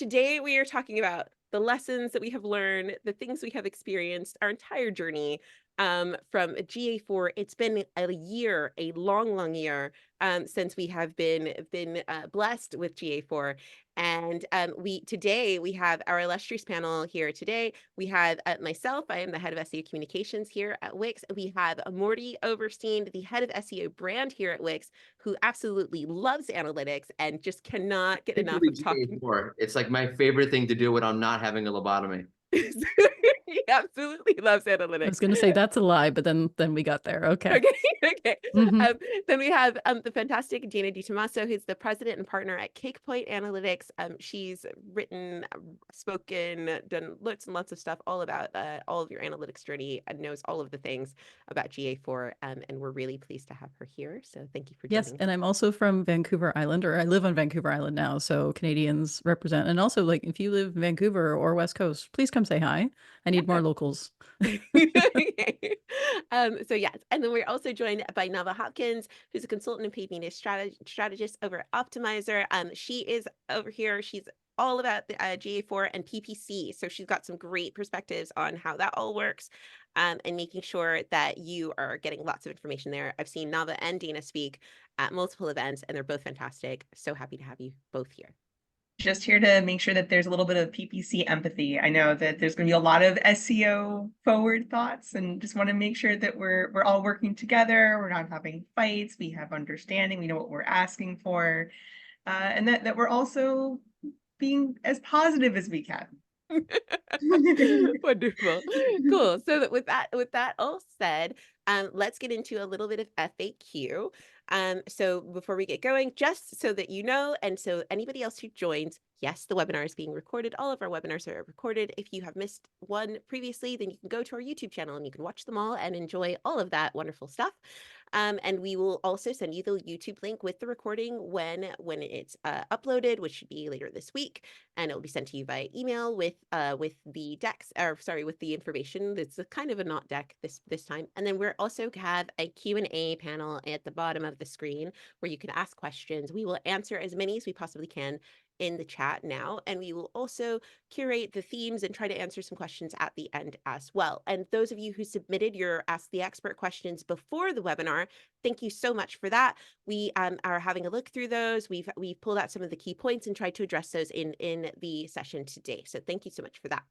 Today we are talking about the lessons that we have learned, the things we have experienced, our entire journey from GA4. It's been a year, a long, long year since we have been blessed with GA4. And today we have our illustrious panel here today. We have myself, I am the head of SEO communications here at Wix. We have Morty Overstein, the head of SEO brand here at Wix, who absolutely loves analytics and just cannot get enough of talking. GA4. It's like my favorite thing to do when I'm not having a lobotomy. He absolutely loves I analytics. was going to say that's a lie, but then we got there. Okay. Okay. Then we have the fantastic Gina DiTomaso, who's the president and partner at Cakepoint Analytics. She's written, spoken, done lots and lots of stuff all about all of your analytics journey and knows all of the things about GA4. And we're really pleased to have her here. So thank you for joining. Yes, and I'm also from Vancouver Island, or I live on Vancouver Island now, so Canadians represent. And also, like, if you live in Vancouver or West Coast, please come say hi. I need more locals. So yes, and then we're also joined by Nava Hopkins, who's a consultant and paid media strategist over at Optimizer. She is over here. She's all about the GA4 and PPC. So she's got some great perspectives on how that all works and making sure that you are getting lots of information there. I've seen Nava and Dana speak at multiple events, and they're both fantastic. So happy to have you both here. Just here to make sure that there's a little bit of PPC empathy. I know that there's going to be a lot of SEO forward thoughts, and just want to make sure that we're all working together. We're not having fights. We have understanding. We know what we're asking for, and that we're also being as positive as we can. Wonderful. Cool. So that with that all said, let's get into a little bit of FAQ. So before we get going, just so that you know, and so anybody else who joins, yes, the webinar is being recorded. All of our webinars are recorded. If you have missed one previously, then you can go to our YouTube channel and you can watch them all and enjoy all of that wonderful stuff. And we will also send you the YouTube link with the recording when it's uploaded, which should be later this week, and it will be sent to you via email with the decks, or sorry, with the information. It's a kind of a not deck this time. And then we're also have a Q&A panel at the bottom of the screen where you can ask questions. We will answer as many as we possibly can in the chat now, and we will also curate the themes and try to answer some questions at the end as well. And those of you who submitted your Ask the Expert questions before the webinar, thank you so much for that. We are having a look through those. We've pulled out some of the key points and tried to address those in the session today. So thank you so much for that.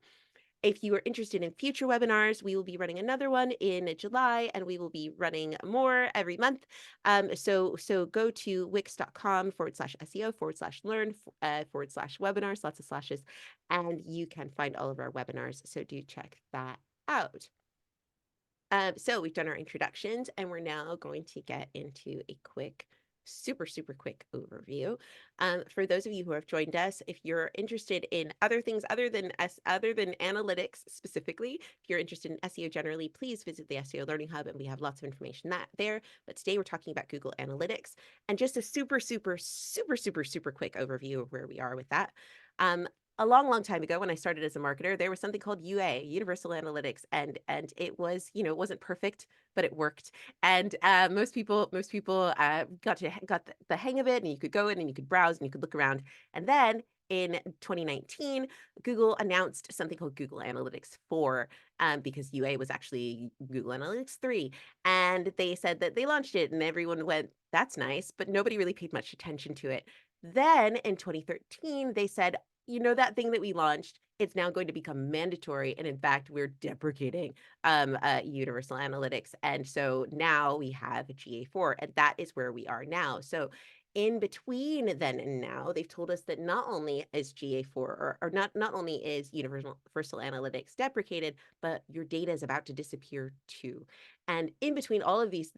If you are interested in future webinars, we will be running another one in July, and we will be running more every month. So go to wix.com/SEO/learn/webinars, lots of slashes, and you can find all of our webinars. So do check that out. So we've done our introductions, and we're now going to get into a quick super quick overview. For those of you who have joined us, if you're interested in other things other than analytics specifically, if you're interested in SEO generally, please visit the SEO Learning Hub, and we have lots of information there. But today we're talking about Google Analytics, and just a super quick overview of where we are with that. A long time ago, when I started as a marketer, there was something called UA, Universal Analytics, and it was, it wasn't perfect, but it worked. And most people got the hang of it, and you could go in and you could browse and you could look around. And then in 2019, Google announced something called Google Analytics 4, because UA was actually Google Analytics 3. And they said that they launched it, and everyone went, that's nice, but nobody really paid much attention to it. Then in 2013, they said, that thing that we launched, it's now going to become mandatory. And in fact, we're deprecating Universal Analytics. And so now we have GA4, and that is where we are now. So in between then and now, they've told us that not only is GA4 or not only is Universal Analytics deprecated, but your data is about to disappear too. And in between all of these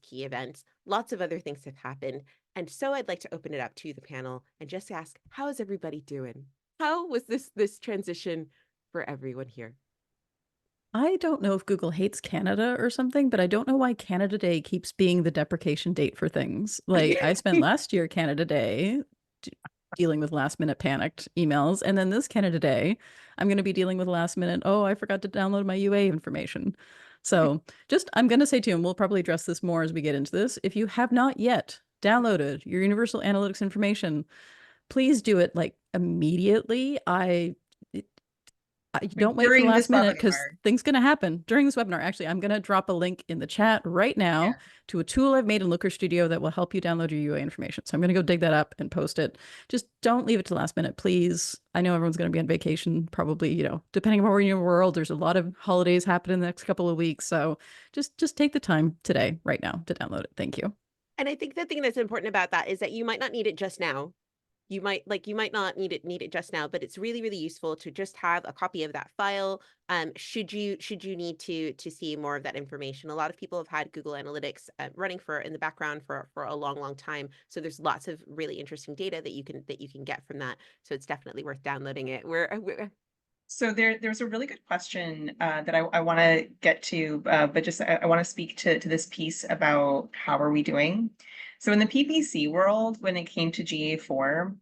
key events, lots of other things have happened. And so I'd like to open it up to the panel and just ask, how is everybody doing? How was this transition for everyone here? I don't know if Google hates Canada or something, but I don't know why Canada Day keeps being the deprecation date for things. Like, I spent last year Canada Day dealing with last minute panicked emails, and then this Canada Day, I'm going to be dealing with last minute, oh, I forgot to download my UA information. So I'm going to say too, and we'll probably address this more as we get into this, if you have not yet downloaded your Universal Analytics information, please do it like immediately. Don't wait for the During this last minute because webinar. things going to happen during this webinar. Actually, I'm going to drop a link in the chat right now Yeah. to a tool I've made in Looker Studio that will help you download your UA information. So I'm going to go dig that up and post it. Just don't leave it to the last minute, please. I know everyone's going to be on vacation, probably, depending on where you're in the world, there's a lot of holidays happening in the next couple of weeks. So just take the time today, right now, to download it. Thank you. And I think the thing that's important about that is that you might not need it just now. You might not need it just now, but it's really, really useful to just have a copy of that file. Should you need to see more of that information. A lot of people have had Google Analytics running in the background for a long time. So there's lots of really interesting data that you can get from that. So it's definitely worth downloading it. So there's a really good question that I want to get to, but just I want to speak to this piece about how are we doing. So in the PPC world, when it came to GA4,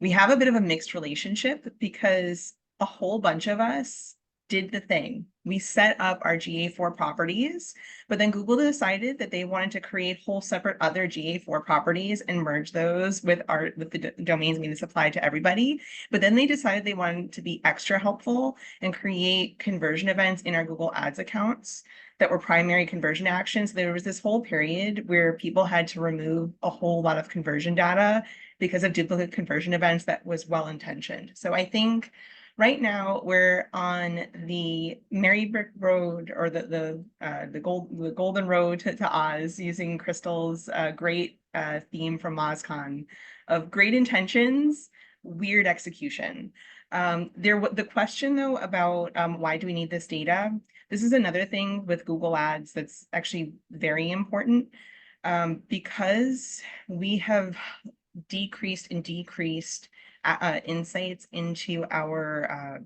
we have a bit of a mixed relationship because a whole bunch of us did the thing. We set up our GA4 properties, but then Google decided that they wanted to create whole separate other GA4 properties and merge those with the domains, I mean, this applied to everybody. But then they decided they wanted to be extra helpful and create conversion events in our Google Ads accounts that were primary conversion actions. There was this whole period where people had to remove a whole lot of conversion data because of duplicate conversion events that was well-intentioned. So I think right now we're on the Merry Brick Road, or the golden road to Oz, using Crystal's great theme from MozCon of great intentions, weird execution. The question though about why do we need this data? This is another thing with Google Ads that's actually very important, because we have decreased insights into our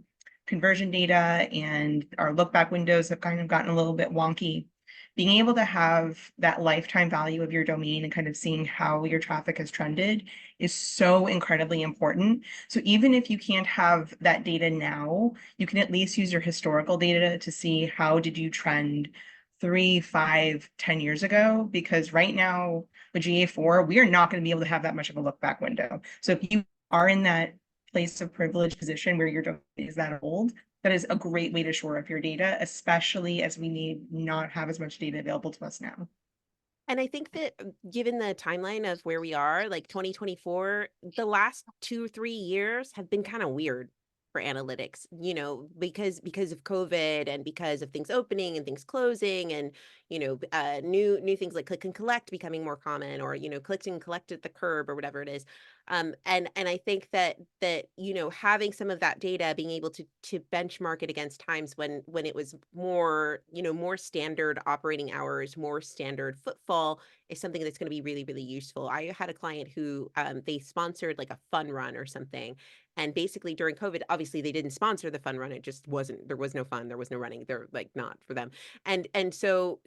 conversion data, and our look back windows have kind of gotten a little bit wonky. Being able to have that lifetime value of your domain and kind of seeing how your traffic has trended is so incredibly important. So even if you can't have that data now, you can at least use your historical data to see how did you trend 3, 5, 10 years ago, because right now with GA4, we are not going to be able to have that much of a look back window. So if you are in that place of privileged position where your domain is that old, that is a great way to shore up your data, especially as we need not have as much data available to us now. And I think that given the timeline of where we are, like 2024, the last 2-3 years have been kind of weird for analytics, because of COVID and because of things opening and things closing, and new things like click and collect becoming more common, or click and collect at the curb, or whatever it is. And I think that having some of that data, being able to benchmark it against times when it was more more standard operating hours, more standard footfall, is something that's going to be really, really useful. I had a client who they sponsored like a fun run or something. And basically during COVID, obviously they didn't sponsor the fun run. It just wasn't, there was no fun, there was no running. They're like not for them. And so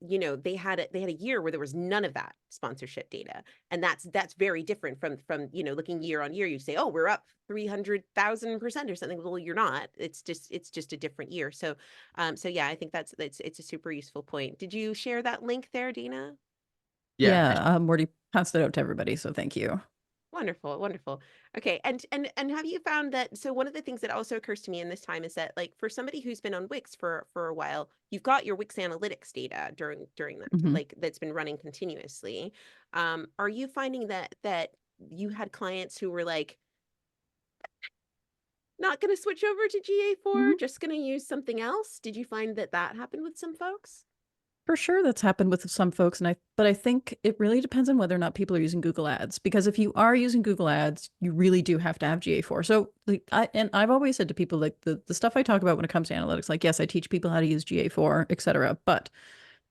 they had a year where there was none of that sponsorship data. And that's very different from looking year on year. You say, oh, we're up 300,000% or something. Well, you're not. It's just a different year. So yeah, I think it's a super useful point. Did you share that link there, Dana? Yeah. Morty passed it out to everybody, so thank you. Wonderful, wonderful. Okay, and have you found that, so one of the things that also occurs to me in this time is that, like, for somebody who's been on Wix for a while, you've got your Wix Analytics data during that, like, that's been running continuously. Are you finding that you had clients who were like, not going to switch over to GA4, just going to use something else? Did you find that happened with some folks? For sure, that's happened with some folks, but I think it really depends on whether or not people are using Google Ads. Because if you are using Google Ads, you really do have to have GA4. So, I've always said to people, like, the stuff I talk about when it comes to analytics, like, yes, I teach people how to use GA4, etc. But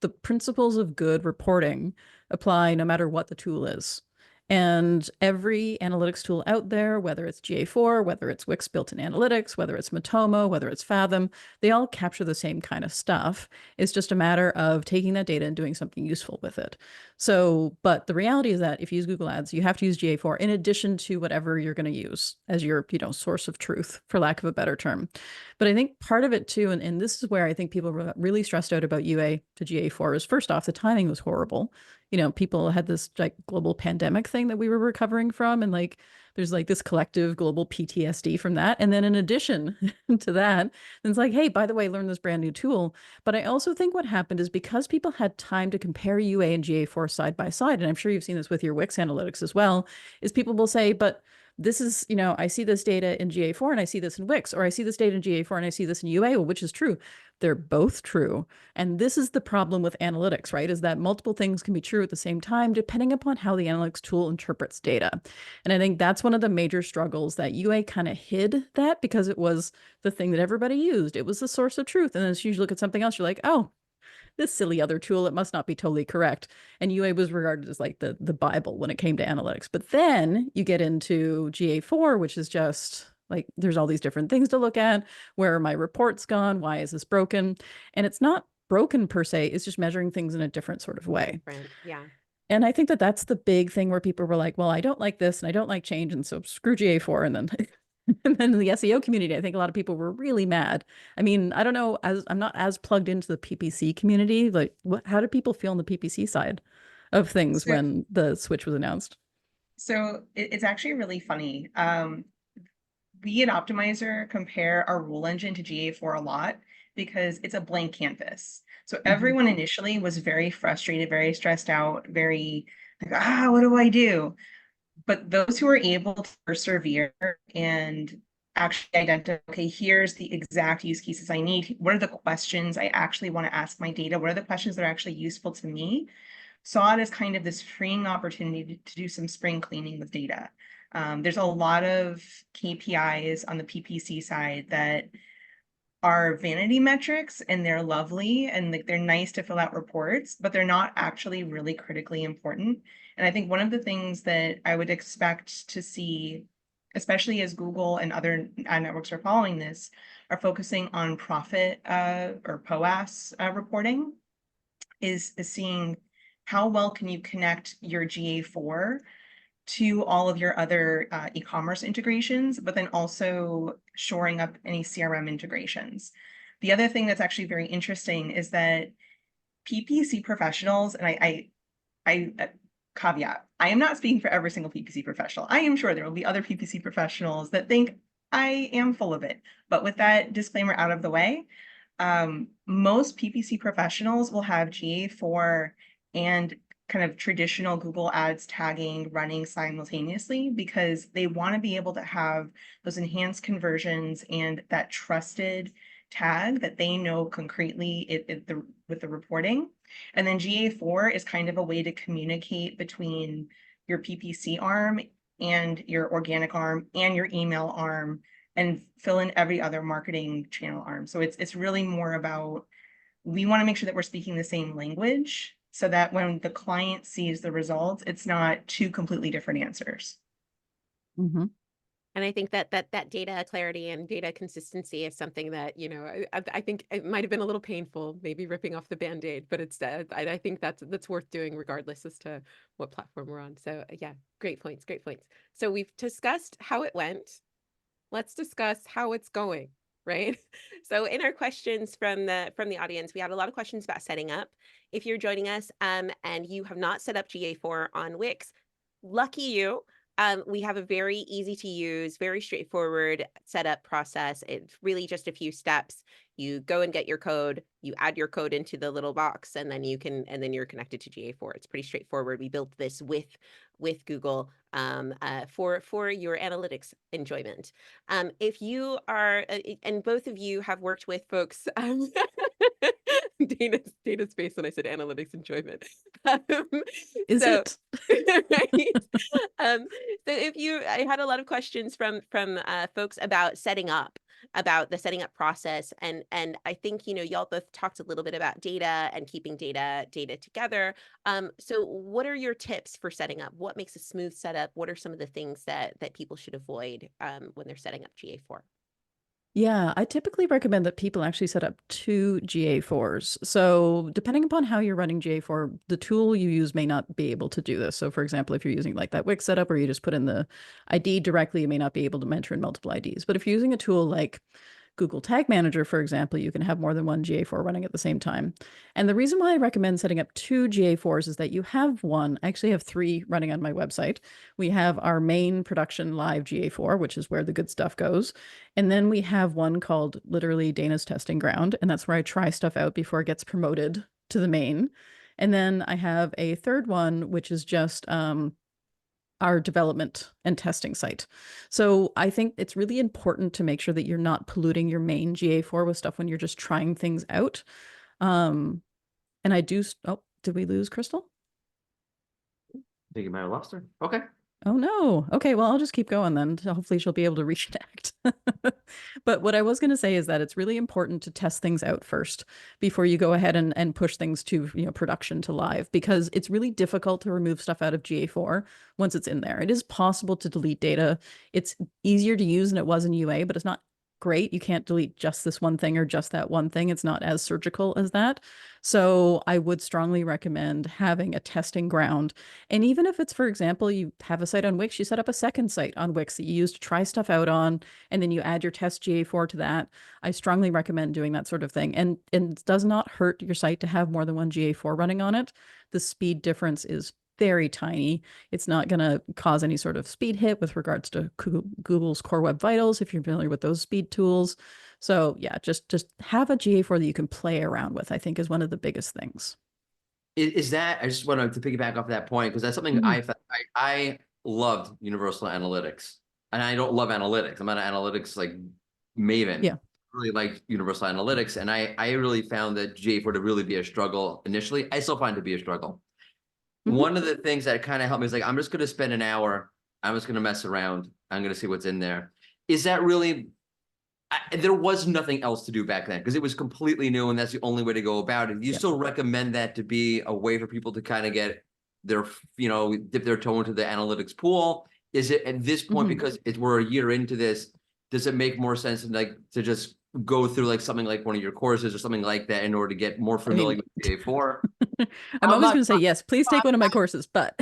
the principles of good reporting apply no matter what the tool is. And every analytics tool out there, whether it's GA4, whether it's Wix built-in analytics, whether it's Matomo, whether it's Fathom, they all capture the same kind of stuff. It's just a matter of taking that data and doing something useful with it. So, but the reality is that if you use Google Ads, you have to use GA4 in addition to whatever you're going to use as your, source of truth, for lack of a better term. But I think part of it too, and this is where I think people were really stressed out about UA to GA4, is first off, the timing was horrible. you know, people had this like global pandemic thing that we were recovering from. And like, there's like this collective global PTSD from that. And then in addition to that, it's like, hey, by the way, learn this brand new tool. But I also think what happened is because people had time to compare UA and GA4 side by side, and I'm sure you've seen this with your Wix analytics as well, is people will say, but this is, you know, I see this data in GA4 and I see this in Wix, or I see this data in GA4 and I see this in UA, well, which is true. They're both true. And this is the problem with analytics, right? Is that multiple things can be true at the same time, depending upon how the analytics tool interprets data. And I think that's one of the major struggles, that UA kind of hid that because it was the thing that everybody used. It was the source of truth. And then as you look at something else, you're like, oh, this silly other tool, it must not be totally correct. And UA was regarded as like the Bible when it came to analytics. But then you get into GA4, which is just like, there's all these different things to look at. Where are my reports gone? Why is this broken? And it's not broken per se, it's just measuring things in a different sort of way. Different. Yeah. And I think that that's the big thing where people were like, well, I don't like this and I don't like change. And so screw GA4. And then and then in the SEO community, I think a lot of people were really mad. I mean, I don't know, as I'm not as plugged into the PPC community, like how did people feel on the PPC side of things So, when the switch was announced? so it's actually really funny. We at Optimizer compare our rule engine to GA4 a lot because it's a blank canvas. So everyone initially was very frustrated, very stressed out, very like, what do I do? But those who are able to persevere and actually identify, okay, here's the exact use cases I need. What are the questions I actually want to ask my data? What are the questions that are actually useful to me? Saw it as kind of this freeing opportunity to do some spring cleaning with data. There's a lot of KPIs on the PPC side that are vanity metrics, and they're lovely and like they're nice to fill out reports, but they're not actually really critically important. And I think one of the things that I would expect to see, especially as Google and other ad networks are following this, are focusing on profit or POAS reporting, is seeing how well can you connect your GA4 to all of your other e-commerce integrations, but then also shoring up any CRM integrations. The other thing that's actually very interesting is that PPC professionals, and I caveat, I am not speaking for every single PPC professional. I am sure there will be other PPC professionals that think I am full of it. But with that disclaimer out of the way, most PPC professionals will have GA4 and kind of traditional Google Ads tagging running simultaneously because they want to be able to have those enhanced conversions and that trusted tag that they know concretely with the reporting. And then GA4 is kind of a way to communicate between your PPC arm and your organic arm and your email arm and fill in every other marketing channel arm. So it's really more about, we want to make sure that we're speaking the same language so that when the client sees the results, it's not two completely different answers. Mm-hmm. And I think that data clarity and data consistency is something that, you know, I think it might have been a little painful, maybe ripping off the Band-Aid, but it's I think that's worth doing regardless as to what platform we're on. So yeah, great points, great points. So we've discussed how it went. Let's discuss how it's going, right? So in our questions from the audience, we had a lot of questions about setting up. If you're joining us and you have not set up GA4 on Wix, lucky you. We have a very easy to use, very straightforward setup process. It's really just a few steps. You go and get your code, you add your code into the little box, and then you're connected to GA4. It's pretty straightforward. We built this with Google for your analytics enjoyment. If you are, and both of you have worked with folks, data space when I said analytics enjoyment. Is it? Right? So I had a lot of questions from folks about the setting up process, and I think, you know, y'all both talked a little bit about data and keeping data together. So what are your tips for setting up? What makes a smooth setup? What are some of the things that people should avoid when they're setting up GA4? Yeah, I typically recommend that people actually set up 2 GA4s. So depending upon how you're running GA4, the tool you use may not be able to do this. So for example, if you're using like that Wix setup where you just put in the ID directly, you may not be able to enter in multiple IDs. But if you're using a tool like Google Tag Manager, for example, you can have more than one GA4 running at the same time. And the reason why I recommend setting up 2 GA4s is that you have one, I actually have 3 running on my website. We have our main production live GA4, which is where the good stuff goes. And then we have one called literally Dana's Testing Ground, and that's where I try stuff out before it gets promoted to the main. And then I have a third one, which is just our development and testing site. So I think it's really important to make sure that you're not polluting your main GA4 with stuff when you're just trying things out. And I do, oh, did we lose Crystal? I think you might have lost her. Okay. Oh no. Okay, well, I'll just keep going then. Hopefully she'll be able to reconnect. But what I was going to say is that it's really important to test things out first before you go ahead and push things to, production to live, because it's really difficult to remove stuff out of GA4 once it's in there. It is possible to delete data. It's easier to use than it was in UA, but it's not great. You can't delete just this one thing or just that one thing. It's not as surgical as that. So I would strongly recommend having a testing ground. And even if it's, for example, you have a site on Wix, you set up a second site on Wix that you use to try stuff out on, and then you add your test GA4 to that. I strongly recommend doing that sort of thing. And it does not hurt your site to have more than one GA4 running on it. The speed difference is very tiny. It's not going to cause any sort of speed hit with regards to Google's Core Web Vitals, if you're familiar with those speed tools. So yeah, just have a GA4 that you can play around with, I think, is one of the biggest things. Is that, I just wanted to piggyback off that point, because that's something I loved universal analytics, and I don't love analytics. I'm not an analytics like maven. Yeah. Really like universal analytics. And I really found that GA4 to really be a struggle initially. I still find it to be a struggle. One of the things that kind of helped me is like, I'm just going to spend an hour. I'm just going to mess around. I'm going to see what's in there. Is that really, there was nothing else to do back then because it was completely new and that's the only way to go about it. You still recommend that to be a way for people to kind of get their, dip their toe into the analytics pool? Is it at this point, because we're a year into this, does it make more sense to just go through like something like one of your courses or something like that in order to get more familiar with GA4? I'm always going to say, yes, please take one of my courses, but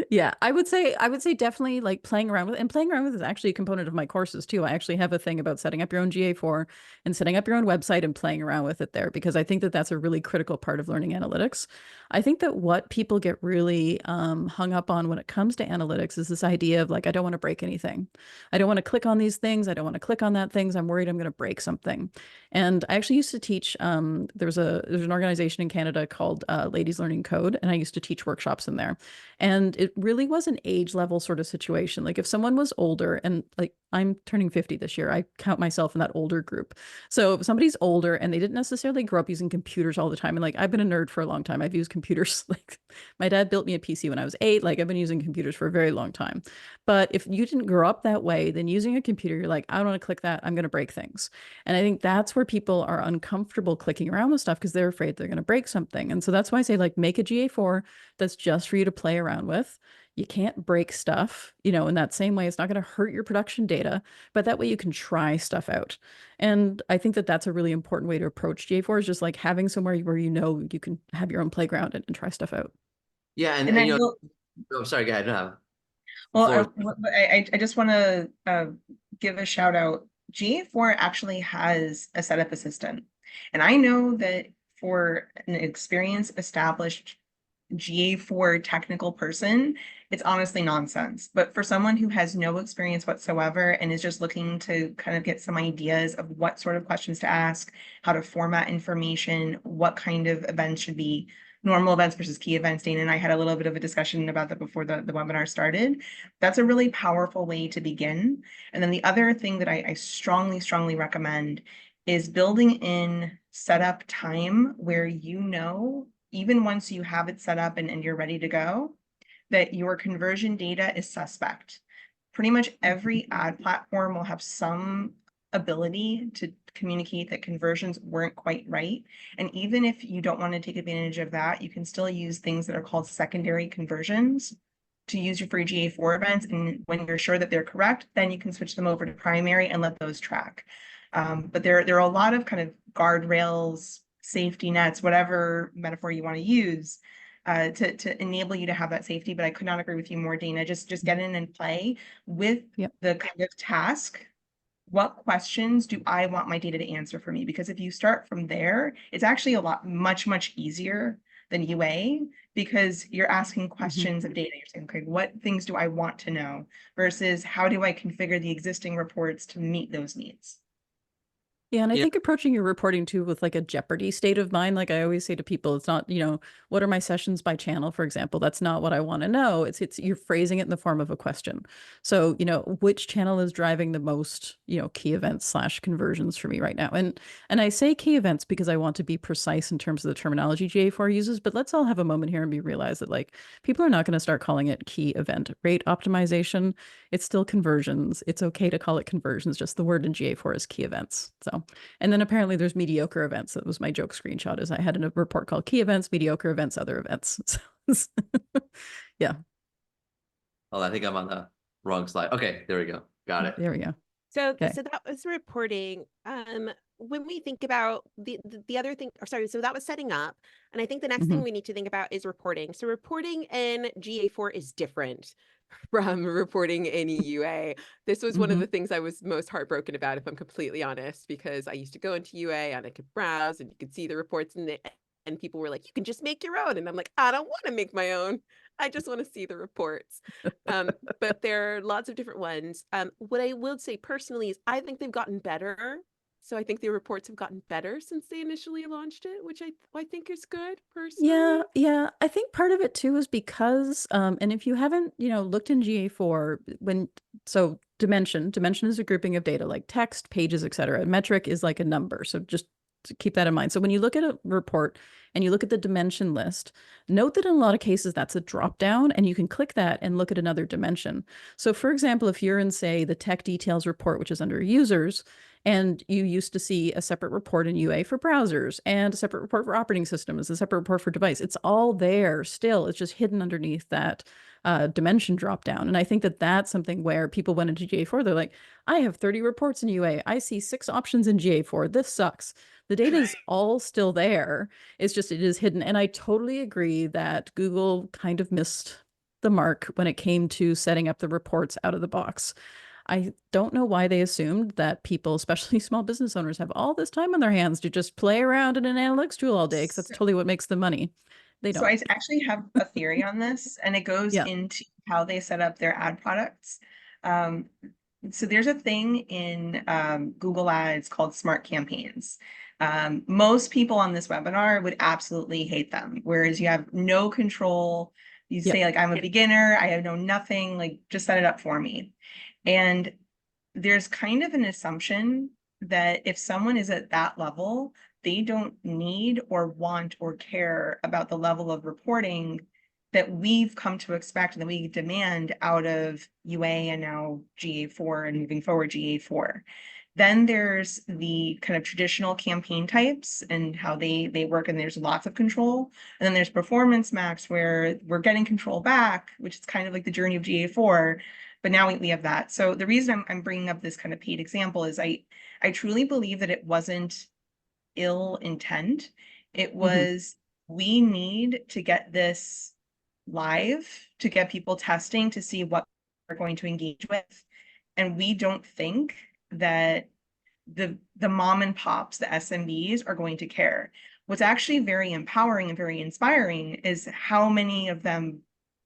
yeah, I would say definitely like playing around with, and playing around with is actually a component of my courses too. I actually have a thing about setting up your own GA4 and setting up your own website and playing around with it there, because I think that that's a really critical part of learning analytics. I think that what people get really hung up on when it comes to analytics is this idea of like, I don't want to break anything. I don't want to click on these things. I don't want to click on that things. I'm worried I'm going to break something. And I actually used to teach, there's an organization in Canada called Ladies Learning Code, and I used to teach workshops in there. And it really was an age level sort of situation. Like if someone was older, and like I'm turning 50 this year, I count myself in that older group. So if somebody's older and they didn't necessarily grow up using computers all the time, and like I've been a nerd for a long time. I've used computers, like my dad built me a PC when I was 8. Like I've been using computers for a very long time. But if you didn't grow up that way, then using a computer, you're like, I don't want to click that. I'm going to break things. And I think that's where people are uncomfortable clicking around with stuff because they're afraid they're going to break something. And so that's why I say like make a GA4 that's just for you to play around with. You can't break stuff, in that same way. It's not going to hurt your production data, but that way you can try stuff out. And I think that that's a really important way to approach GA4 is just like having somewhere where you can have your own playground and try stuff out. Yeah. And oh, sorry, go ahead. No. Well, I just want to give a shout out. GA4 actually has a setup assistant. And I know that for an experienced, established GA4 technical person, it's honestly nonsense. But for someone who has no experience whatsoever and is just looking to kind of get some ideas of what sort of questions to ask, how to format information, what kind of events should be normal events versus key events. Dana and I had a little bit of a discussion about that before the webinar started. That's a really powerful way to begin. And then the other thing that I strongly, strongly recommend is building in setup time where even once you have it set up and you're ready to go, that your conversion data is suspect. Pretty much every ad platform will have some ability to communicate that conversions weren't quite right. And even if you don't want to take advantage of that, you can still use things that are called secondary conversions to use your free GA4 events. And when you're sure that they're correct, then you can switch them over to primary and let those track. But there are a lot of kind of guardrails, safety nets, whatever metaphor you want to use, to enable you to have that safety. But I could not agree with you more, Dana. Just get in and play with the kind of task what questions do I want my data to answer for me? Because if you start from there, it's actually a lot, much easier than UA, because you're asking questions of data. You're saying, okay, what things do I want to know versus how do I configure the existing reports to meet those needs? Yeah, and I Yeah. think approaching your reporting too with like a Jeopardy state of mind, like I always say to people, it's not, what are my sessions by channel, for example? That's not what I want to know. It's you're phrasing it in the form of a question. So, which channel is driving the most, key events / conversions for me right now? And I say key events because I want to be precise in terms of the terminology GA4 uses, but let's all have a moment here and realize that like people are not going to start calling it key event rate optimization. It's still conversions. It's okay to call it conversions. Just the word in GA4 is key events. So, and then apparently there's mediocre events. That was my joke screenshot is I had a report called key events, mediocre events, other events. So, yeah. Oh, I think I'm on the wrong slide. Okay, there we go. Got it. There we go. So, Okay. so that was reporting. When we think about the other thing, or sorry, so that was setting up. And I think the next thing we need to think about is reporting. So reporting in GA4 is different from reporting in UA. This was one of the things I was most heartbroken about, if I'm completely honest, because I used to go into UA and I could browse and you could see the reports and people were like, you can just make your own. And I'm like, I don't want to make my own. I just want to see the reports. But there are lots of different ones. What I will say personally is I think they've gotten better. So I think the reports have gotten better since they initially launched it, which I think is good personally. Yeah. I think part of it too is because, and if you haven't, looked in GA4, dimension is a grouping of data like text, pages, etc. Metric is like a number. So just to keep that in mind. So when you look at a report and you look at the dimension list, note that in a lot of cases that's a drop down and you can click that and look at another dimension. So for example, if you're in, say, the tech details report, which is under users, and you used to see a separate report in UA for browsers and a separate report for operating systems, a separate report for device. It's all there still. It's just hidden underneath that dimension drop down. And I think that that's something where people went into GA4. They're like, I have 30 reports in UA. I see 6 options in GA4. This sucks. The data is all still there. It's just, it is hidden. And I totally agree that Google kind of missed the mark when it came to setting up the reports out of the box. I don't know why they assumed that people, especially small business owners, have all this time on their hands to just play around in an analytics tool all day, because that's totally what makes them money. They don't. So I actually have a theory on this, and it goes into how they set up their ad products. So there's a thing in Google Ads called Smart Campaigns. Most people on this webinar would absolutely hate them, whereas you have no control. You say like, I'm a beginner, I have know nothing, like just set it up for me. And there's kind of an assumption that if someone is at that level, they don't need or want or care about the level of reporting that we've come to expect and that we demand out of UA and now GA4 and moving forward GA4. Then there's the kind of traditional campaign types and how they work, and there's lots of control. And then there's performance max, where we're getting control back, which is kind of like the journey of GA4. But now we have that. So the reason I'm bringing up this kind of paid example is I truly believe that it wasn't ill intent. It was, we need to get this live to get people testing to see what we're going to engage with. And we don't think that the mom and pops, the SMBs, are going to care. What's actually very empowering and very inspiring is how many of them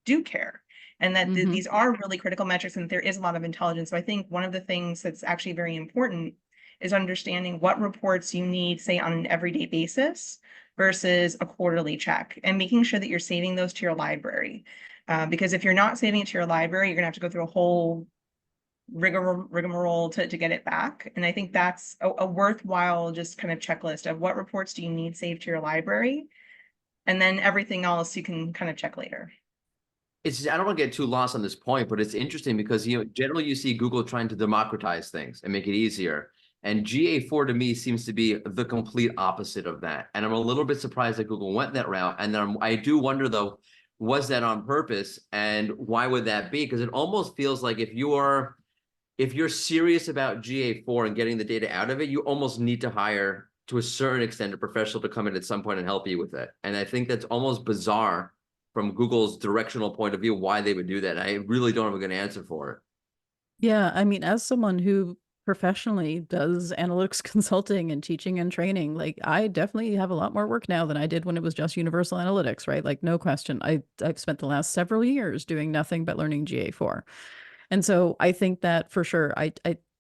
do care, and that these are really critical metrics and there is a lot of intelligence. So I think one of the things that's actually very important is understanding what reports you need, say, on an everyday basis versus a quarterly check, and making sure that you're saving those to your library. Because if you're not saving it to your library, you're gonna have to go through a whole rigmarole to get it back. And I think that's a worthwhile just kind of checklist of what reports do you need saved to your library, and then everything else you can kind of check later. It's, I don't want to get too lost on this point, but it's interesting because, generally you see Google trying to democratize things and make it easier. And GA4 to me seems to be the complete opposite of that. And I'm a little bit surprised that Google went that route. And then I do wonder, though, was that on purpose? And why would that be? Because it almost feels like if you're serious about GA4 and getting the data out of it, you almost need to hire, to a certain extent, a professional to come in at some point and help you with it. And I think that's almost bizarre from Google's directional point of view, why they would do that. I really don't have a good answer for it. Yeah, I mean, as someone who professionally does analytics consulting and teaching and training, like I definitely have a lot more work now than I did when it was just universal analytics, right? Like no question. I've spent the last several years doing nothing but learning GA4. And so I think that for sure, I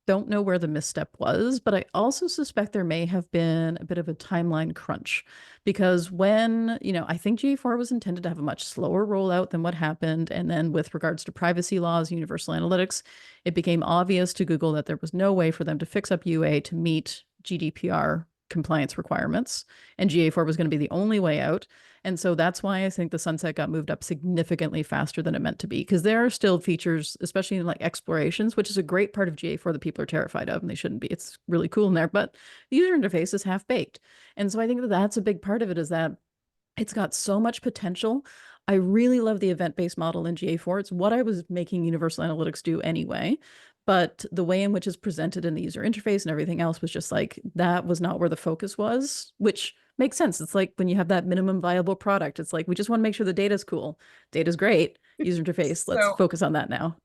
don't know where the misstep was, but I also suspect there may have been a bit of a timeline crunch because when, I think GA4 was intended to have a much slower rollout than what happened. And then with regards to privacy laws, universal analytics, it became obvious to Google that there was no way for them to fix up UA to meet GDPR compliance requirements. And GA4 was going to be the only way out. And so that's why I think the sunset got moved up significantly faster than it meant to be, because there are still features, especially in like explorations, which is a great part of GA4 that people are terrified of, and they shouldn't be. It's really cool in there, but the user interface is half baked. And so I think that that's a big part of it, is that it's got so much potential. I really love the event-based model in GA4. It's what I was making Universal Analytics do anyway. But the way in which it's presented in the user interface and everything else was just like, that was not where the focus was, which makes sense. It's like when you have that minimum viable product, it's like, we just want to make sure the data's cool. Data's great. User interface, let's focus on that now.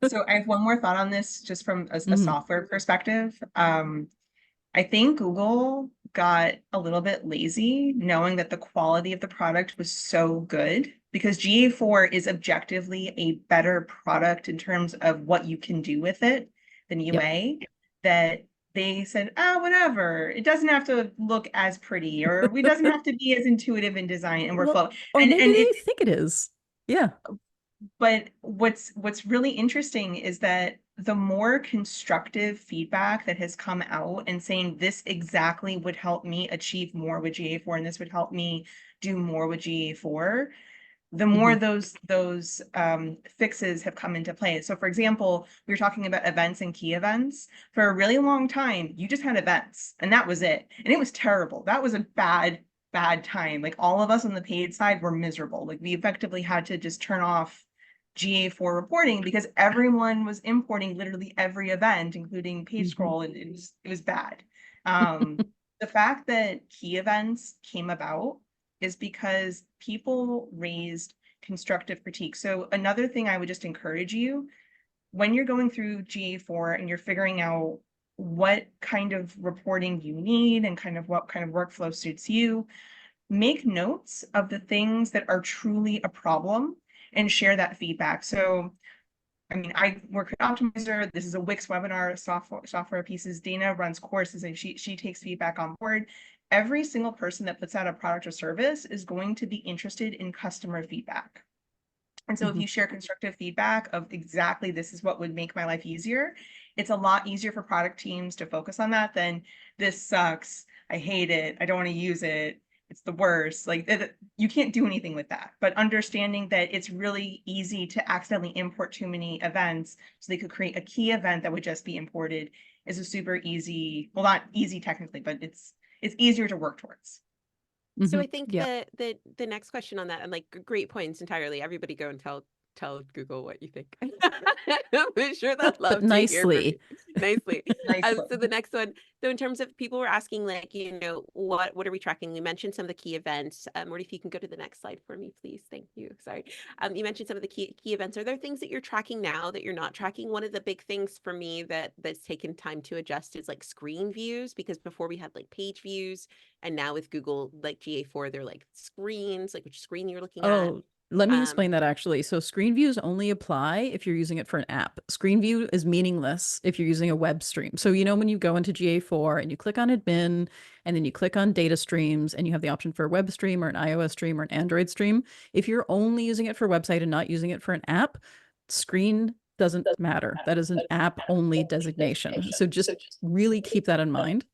So I have one more thought on this, just from a Mhm. software perspective. I think Google got a little bit lazy knowing that the quality of the product was so good, because GA4 is objectively a better product in terms of what you can do with it than UA, that they said, oh, whatever, it doesn't have to look as pretty, or it doesn't have to be as intuitive in design and workflow. Or And maybe they it, think it is. Yeah. but what's really interesting is that the more constructive feedback that has come out and saying this exactly would help me achieve more with GA4 and this would help me do more with GA4, the more those fixes have come into play. So for example, we were talking about events and key events. For a really long time, you just had events and that was it. And it was terrible. That was a bad time. Like all of us on the paid side were miserable. Like we effectively had to just turn off GA4 reporting because everyone was importing literally every event, including page scroll, and it was bad. The fact that key events came about is because people raised constructive critique. So another thing I would just encourage you, when you're going through GA4 and you're figuring out what kind of reporting you need and kind of what kind of workflow suits you, make notes of the things that are truly a problem and share that feedback. So, I mean, I work at Optimizer. This is a Wix webinar software pieces. Dana runs courses and she takes feedback on board. Every single person that puts out a product or service is going to be interested in customer feedback. And so if you share constructive feedback of exactly this is what would make my life easier, it's a lot easier for product teams to focus on that than this sucks, I hate it, I don't want to use it, it's the worst. Like you can't do anything with that. But understanding that it's really easy to accidentally import too many events, so they could create a key event that would just be imported, is a super easy, well, not easy technically, but it's easier to work towards. So I think the next question on that, and like great points entirely. Everybody go and tell Google what you think. I'm sure they'll love to hear from you. Nicely. So the next one. So in terms of people were asking, like, what are we tracking? We mentioned some of the key events. Morty, if you can go to the next slide for me, please. Thank you. Sorry. You mentioned some of the key events. Are there things that you're tracking now that you're not tracking? One of the big things for me that's taken time to adjust is like screen views, because before we had like page views, and now with Google, like GA4, they're like screens, like which screen you're looking at. Let me explain that actually. So screen views only apply if you're using it for an app. Screen view is meaningless if you're using a web stream. So when you go into GA4 and you click on admin and then you click on data streams and you have the option for a web stream or an iOS stream or an Android stream, if you're only using it for website and not using it for an app, screen doesn't matter. That is an app only designation. So just really keep that in mind.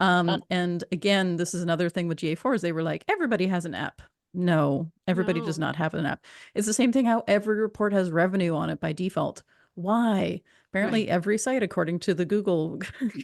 And again, this is another thing with GA4 is they were like, everybody has an app. No, everybody does not have an app. It's the same thing how every report has revenue on it by default. Why? Apparently every site, according to the Google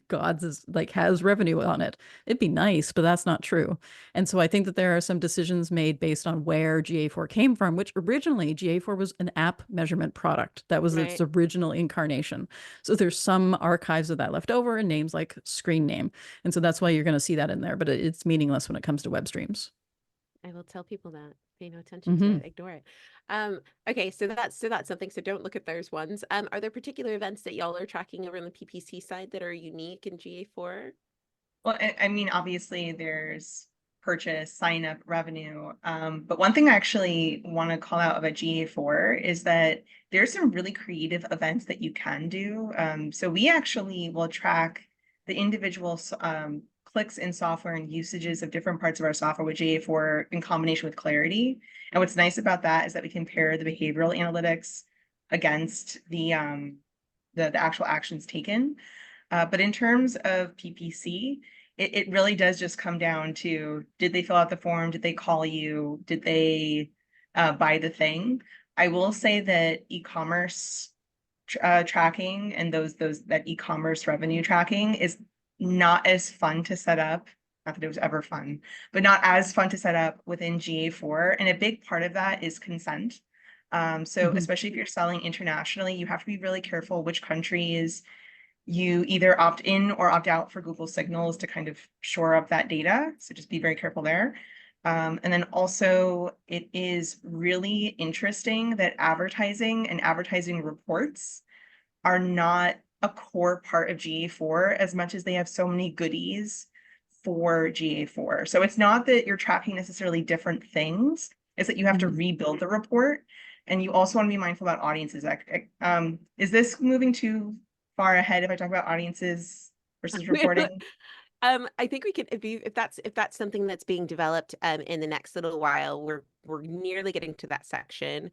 gods, is like has revenue on it. It'd be nice, but that's not true. And so I think that there are some decisions made based on where GA4 came from, which originally GA4 was an app measurement product. That was its original incarnation. So there's some archives of that left over and names like screen name. And so that's why you're going to see that in there, but it's meaningless when it comes to web streams. I will tell people that. Pay no attention to it, ignore it. Okay, so that's something. So don't look at those ones. Are there particular events that y'all are tracking over on the PPC side that are unique in GA4? Well, I mean, obviously there's purchase, sign up, revenue. But one thing I actually want to call out about GA4 is that there's some really creative events that you can do. So we actually will track the individual clicks in software and usages of different parts of our software with GA4 in combination with Clarity. And what's nice about that is that we compare the behavioral analytics against the actual actions taken. But in terms of PPC, it really does just come down to, did they fill out the form? Did they call you? Did they buy the thing? I will say that e-commerce tracking and that e-commerce revenue tracking is not as fun to set up. Not that it was ever fun, but not as fun to set up within GA4. And a big part of that is consent. So especially if you're selling internationally, you have to be really careful which countries you either opt in or opt out for Google Signals to kind of shore up that data. So just be very careful there. And then also it is really interesting that advertising and advertising reports are not a core part of GA4 as much as they have so many goodies for GA4. So it's not that you're tracking necessarily different things, it's that you have to rebuild the report. And you also want to be mindful about audiences. Is this moving too far ahead if I talk about audiences versus reporting? I think we can, if that's something that's being developed in the next little while, we're nearly getting to that section.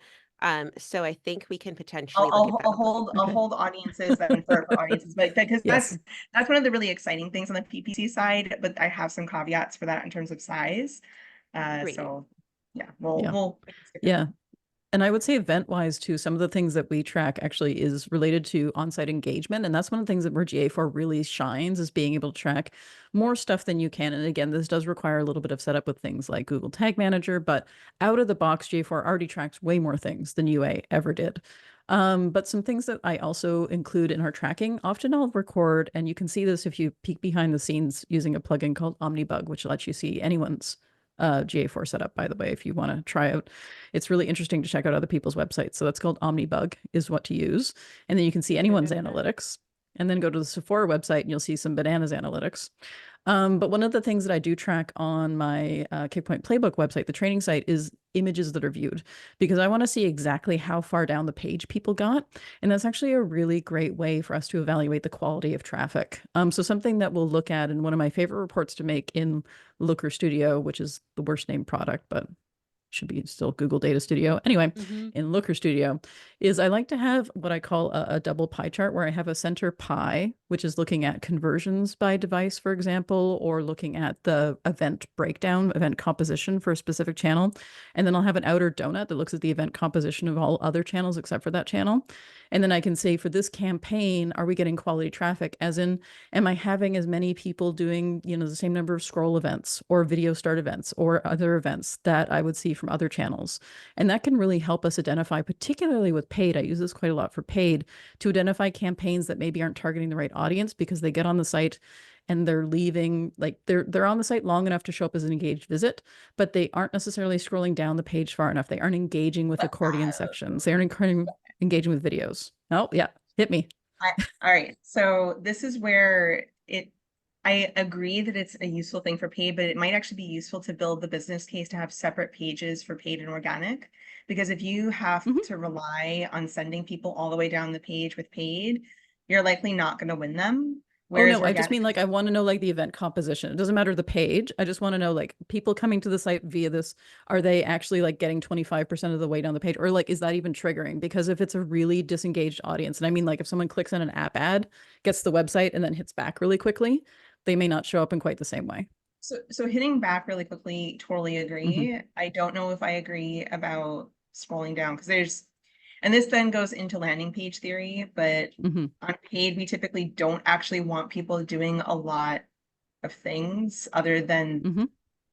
So I think we can potentially look at that. I'll hold audiences then for audiences, but because that's one of the really exciting things on the PPC side. But I have some caveats for that in terms of size. So yeah, we'll And I would say event-wise too, some of the things that we track actually is related to on-site engagement. And that's one of the things that where GA4 really shines, is being able to track more stuff than you can. And again, this does require a little bit of setup with things like Google Tag Manager, but out of the box, GA4 already tracks way more things than UA ever did. But some things that I also include in our tracking, often I'll record, and you can see this if you peek behind the scenes using a plugin called Omnibug, which lets you see anyone's GA4 setup, by the way, if you want to try out. It's really interesting to check out other people's websites. So that's called Omnibug is what to use. And then you can see anyone's analytics, and then go to the Sephora website and you'll see some bananas analytics. But one of the things that I do track on my Kickpoint Playbook website, the training site, is images that are viewed, because I want to see exactly how far down the page people got. And that's actually a really great way for us to evaluate the quality of traffic. So something that we'll look at, and one of my favorite reports to make in Looker Studio, which is the worst named product, but should be still Google Data Studio. Anyway, in Looker Studio, is I like to have what I call a double pie chart, where I have a center pie, which is looking at conversions by device, for example, or looking at the event breakdown, event composition for a specific channel. And then I'll have an outer donut that looks at the event composition of all other channels except for that channel. And then I can say, for this campaign, are we getting quality traffic? As in, am I having as many people doing, the same number of scroll events or video start events or other events that I would see from other channels? And that can really help us identify, particularly with paid. I use this quite a lot for paid, to identify campaigns that maybe aren't targeting the right audience, because they get on the site and they're leaving, like they're on the site long enough to show up as an engaged visit, but they aren't necessarily scrolling down the page far enough. They aren't engaging with accordion sections. They aren't engaging with videos. Oh, yeah. Hit me. All right. So this is where I agree that it's a useful thing for paid, but it might actually be useful to build the business case to have separate pages for paid and organic. Because if you have to rely on sending people all the way down the page with paid, you're likely not going to win them. Whereas I just mean, like, I want to know, like, the event composition. It doesn't matter the page. I just want to know, like, people coming to the site via this, are they actually like getting 25% of the way down the page? Or like, is that even triggering? Because if it's a really disengaged audience, and I mean, like, if someone clicks on an app ad, gets the website, and then hits back really quickly, they may not show up in quite the same way. So hitting back really quickly, totally agree. I don't know if I agree about scrolling down, because and this then goes into landing page theory, but on paid, we typically don't actually want people doing a lot of things other than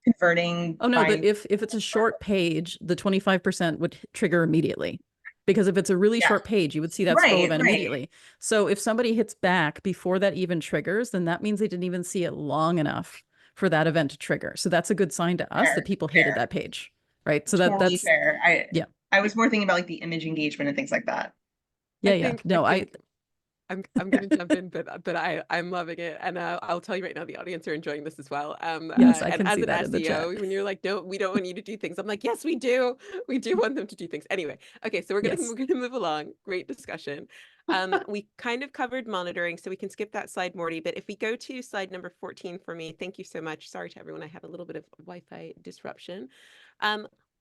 converting. Oh no, but if it's a short page, the 25% would trigger immediately. Because if it's a really short page, you would see that scroll event immediately. So if somebody hits back before that even triggers, then that means they didn't even see it long enough for that event to trigger. So that's a good sign to us that people hated that page. right? So Totally that's fair. yeah. I was more thinking about like the image engagement and things like that. No, I'm gonna jump in, but I'm loving it, and I'll tell you right now, the audience are enjoying this as well. Yes, I And can as see an that in the chat. SEO, when you're like, no, we don't want you to do things, I'm like, yes, we do. We do want them to do things. Anyway, okay, so Yes. we're gonna move along. Great discussion. We kind of covered monitoring, so we can skip that slide, Morty. But if we go to slide number 14 for me, thank you so much. Sorry to everyone, I had a little bit of Wi-Fi disruption.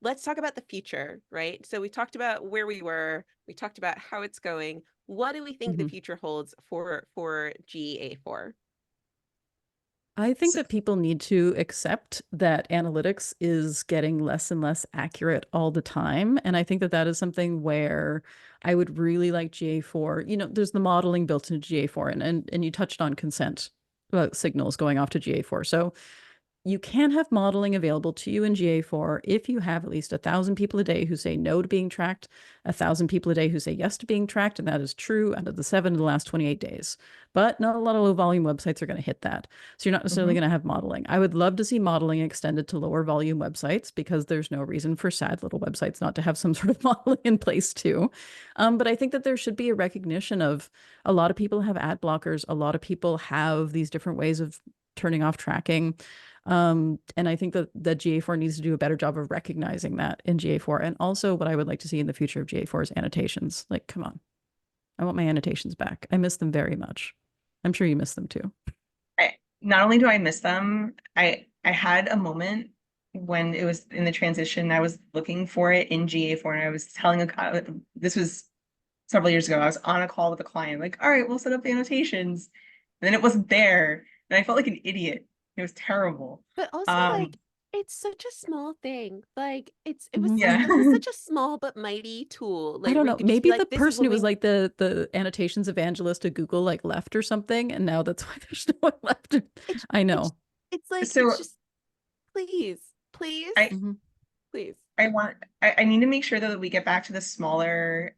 Let's talk about the future, right? So we talked about where we were, we talked about how it's going. What do we think the future holds for GA4? I think that people need to accept that analytics is getting less and less accurate all the time. And I think that that is something where I would really like GA4. You know, there's the modeling built into GA4, and you touched on consent signals going off to GA4. So you can have modeling available to you in GA4 if you have at least 1,000 people a day who say no to being tracked, 1,000 people a day who say yes to being tracked, and that is true out of the 7 in the last 28 days. But not a lot of low volume websites are going to hit that. So you're not necessarily going to have modeling. I would love to see modeling extended to lower volume websites because there's no reason for sad little websites not to have some sort of modeling in place too. But I think that there should be a recognition of a lot of people have ad blockers. A lot of people have these different ways of turning off tracking. And I think that GA4 needs to do a better job of recognizing that in GA4. And also what I would like to see in the future of GA4 is annotations. Like, come on. I want my annotations back. I miss them very much. I'm sure you miss them too. Not only do I miss them, I had a moment when it was in the transition, I was looking for it in GA4 and I was telling this was several years ago. I was on a call with a client, like, all right, we'll set up the annotations. And then it wasn't there. And I felt like an idiot. It was terrible. But also, like, it's such a small thing. Like, it was Yeah. such a small but mighty tool. Like, I don't know. Maybe the person who was we... like the annotations evangelist at Google like left or something, and now that's why there's no one left. I know. It's like, So it's just, please, please. I need to make sure that we get back to the smaller